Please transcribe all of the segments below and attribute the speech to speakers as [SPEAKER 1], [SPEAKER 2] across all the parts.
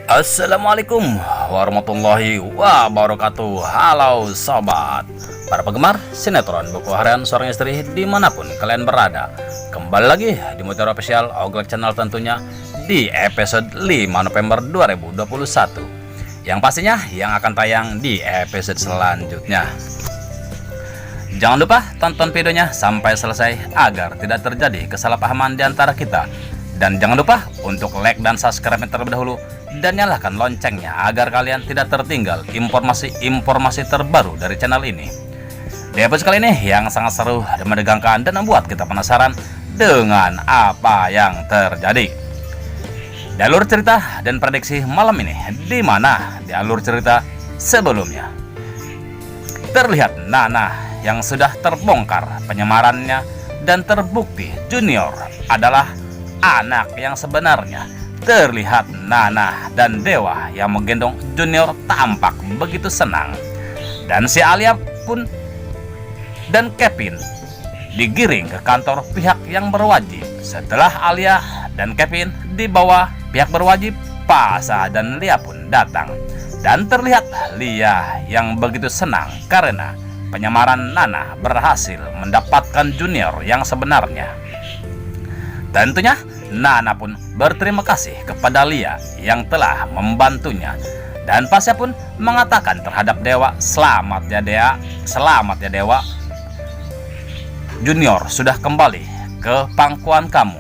[SPEAKER 1] Assalamualaikum warahmatullahi wabarakatuh. Halo sobat, para penggemar sinetron Buku Harian Seorang Istri dimanapun kalian berada. Kembali lagi di Mutiara Official Oglek Channel tentunya di episode 5 November 2021, yang pastinya yang akan tayang di episode selanjutnya. Jangan lupa tonton videonya sampai selesai agar tidak terjadi kesalahpahaman di antara kita. Dan jangan lupa untuk like dan subscribe terlebih dahulu, dan nyalakan loncengnya agar kalian tidak tertinggal informasi-informasi terbaru dari channel ini. Di episode kali ini yang sangat seru dan menegangkan dan membuat kita penasaran dengan apa yang terjadi. Di alur cerita dan prediksi malam ini, di mana di alur cerita sebelumnya terlihat Nana yang sudah terbongkar penyamarannya dan terbukti Junior adalah anak yang sebenarnya. Terlihat Nana dan Dewa yang menggendong Junior tampak begitu senang. Dan si Alia pun dan Kevin digiring ke kantor pihak yang berwajib. Setelah Alia dan Kevin dibawa pihak berwajib, Pasha dan Lia pun datang. Dan terlihat Lia yang begitu senang karena penyamaran Nana berhasil mendapatkan Junior yang sebenarnya. Tentunya Nana pun berterima kasih kepada Lia yang telah membantunya. Dan Pasha pun mengatakan terhadap Dewa, selamat ya Dewa, Junior sudah kembali ke pangkuan kamu.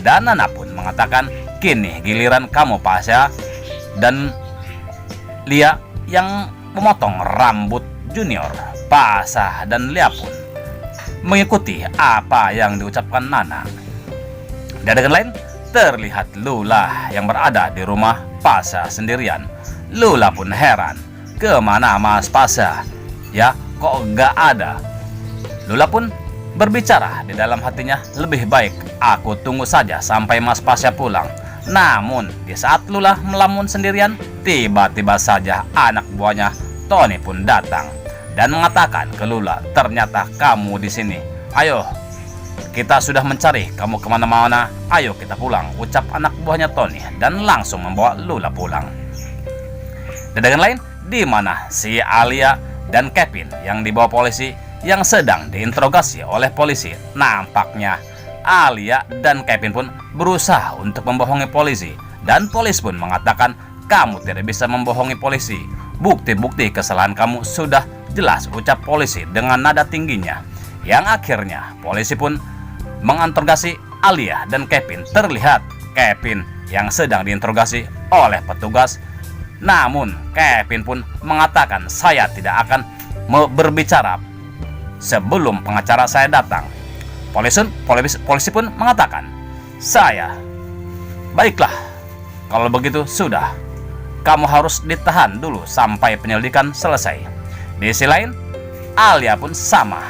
[SPEAKER 1] Dan Nana pun mengatakan, kini giliran kamu Pasha. Dan Lia yang memotong rambut Junior. Pasha dan Lia pun mengikuti apa yang diucapkan Nana. Dan dengan lain, terlihat Lula yang berada di rumah Pasha sendirian. Lula pun heran, kemana Mas Pasha? Ya, kok gak ada? Lula pun berbicara di dalam hatinya, lebih baik aku tunggu saja sampai Mas Pasha pulang. Namun, di saat Lula melamun sendirian, tiba-tiba saja anak buahnya Tony pun datang dan mengatakan ke Lula, ternyata kamu di sini. Ayo, kita sudah mencari kamu kemana-mana, ayo kita pulang, ucap anak buahnya Tony dan langsung membawa Lula pulang. Dan dengan lain, di mana si Alia dan Kevin yang dibawa polisi yang sedang diinterogasi oleh polisi. Nampaknya Alia dan Kevin pun berusaha untuk membohongi polisi, dan polisi pun mengatakan kamu tidak bisa membohongi polisi, bukti-bukti kesalahan kamu sudah jelas, ucap polisi dengan nada tingginya. Yang akhirnya polisi pun menginterogasi Alia dan Kevin. Terlihat Kevin yang sedang diinterogasi oleh petugas. Namun Kevin pun mengatakan, saya tidak akan berbicara sebelum pengacara saya datang. Polisi pun mengatakan, baiklah, kalau begitu sudah, kamu harus ditahan dulu sampai penyelidikan selesai. Di sisi lain, Alia pun sama,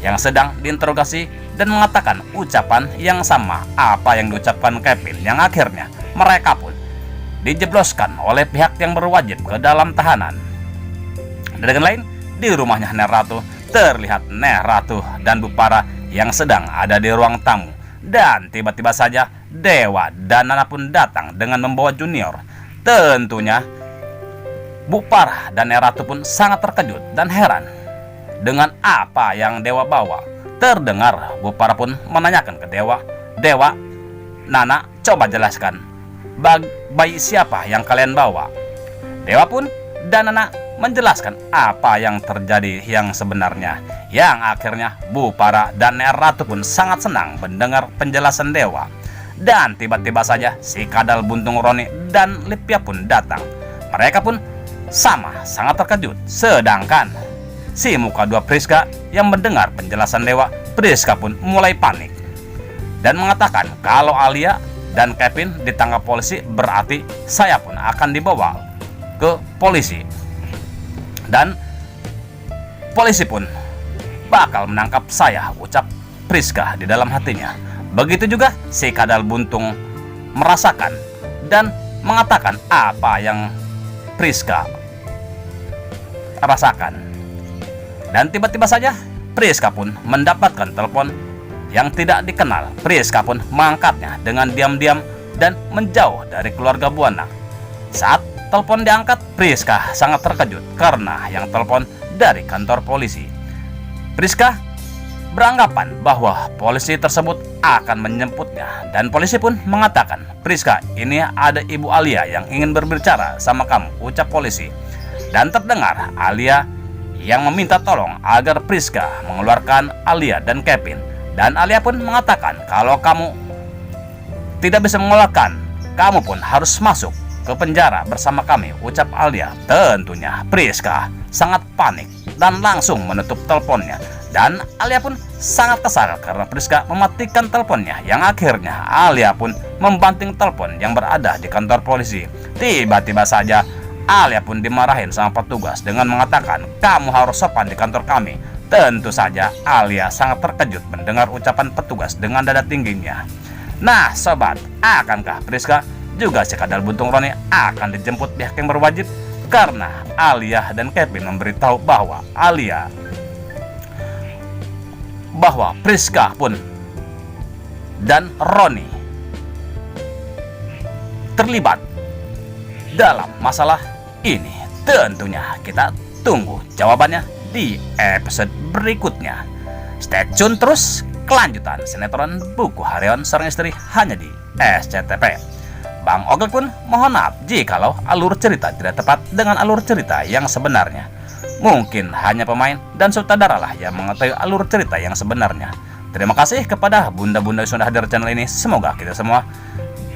[SPEAKER 1] yang sedang diinterogasi dan mengatakan ucapan yang sama apa yang diucapkan Kevin, yang akhirnya mereka pun dijebloskan oleh pihak yang berwajib ke dalam tahanan. Dan dengan lain, di rumahnya Ner Ratu terlihat Ner Ratu dan Bu Para yang sedang ada di ruang tamu. Dan tiba-tiba saja Dewa dan Nana pun datang dengan membawa Junior. Tentunya Bu Para dan Ner Ratu pun sangat terkejut dan heran dengan apa yang Dewa bawa. Terdengar Bu Para pun menanyakan ke Dewa, Nana, coba jelaskan, bayi siapa yang kalian bawa? Dewa pun dan Nana menjelaskan apa yang terjadi yang sebenarnya. Yang akhirnya Bu Para dan Ner Ratu pun sangat senang mendengar penjelasan Dewa. Dan tiba-tiba saja si Kadal Buntung Roni dan Lipia pun datang. Mereka pun sama sangat terkejut. Sedangkan si Muka Dua Priska yang mendengar penjelasan Dewa, Priska pun mulai panik dan mengatakan kalau Alia dan Kevin ditangkap polisi, berarti saya pun akan dibawa ke polisi. Dan polisi pun bakal menangkap saya, ucap Priska di dalam hatinya. Begitu juga si Kadal Buntung merasakan dan mengatakan apa yang Priska rasakan. Dan tiba-tiba saja Priska pun mendapatkan telepon yang tidak dikenal. Priska pun mengangkatnya dengan diam-diam dan menjauh dari keluarga Buana. Saat telepon diangkat, Priska sangat terkejut karena yang telepon dari kantor polisi. Priska beranggapan bahwa polisi tersebut akan menjemputnya dan polisi pun mengatakan, "Priska, ini ada Ibu Alia yang ingin berbicara sama kamu," ucap polisi. Dan terdengar Alia yang meminta tolong agar Priska mengeluarkan Alia dan Kevin. Dan Alia pun mengatakan, "Kalau kamu tidak bisa mengeluarkan, kamu pun harus masuk ke penjara bersama kami," ucap Alia. Tentunya Priska sangat panik dan langsung menutup teleponnya. Dan Alia pun sangat kesal karena Priska mematikan teleponnya, yang akhirnya Alia pun membanting telepon yang berada di kantor polisi. Tiba-tiba saja Alia pun dimarahin sama petugas dengan mengatakan, "Kamu harus sopan di kantor kami." Tentu saja Alia sangat terkejut mendengar ucapan petugas dengan dada tingginya. Nah sobat, akankah Priska juga si kadal buntung Roni akan dijemput pihak yang berwajib? Karena Alia dan Kevin memberitahu bahwa Priska pun dan Roni terlibat dalam masalah ini. Tentunya kita tunggu jawabannya di episode berikutnya. Stay tune terus kelanjutan sinetron Buku Harian Seorang Istri hanya di SCTV. Bang Ogel pun mohon maaf jikalau alur cerita tidak tepat dengan alur cerita yang sebenarnya. Mungkin hanya pemain dan sutradara lah yang mengetahui alur cerita yang sebenarnya. Terima kasih kepada bunda-bunda yang sudah hadir channel ini. Semoga kita semua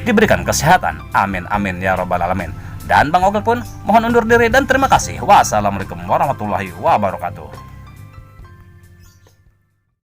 [SPEAKER 1] diberikan kesehatan. Amin amin ya robbal alamin. Dan Bang Ogel pun mohon undur diri dan terima kasih. Wassalamualaikum warahmatullahi wabarakatuh.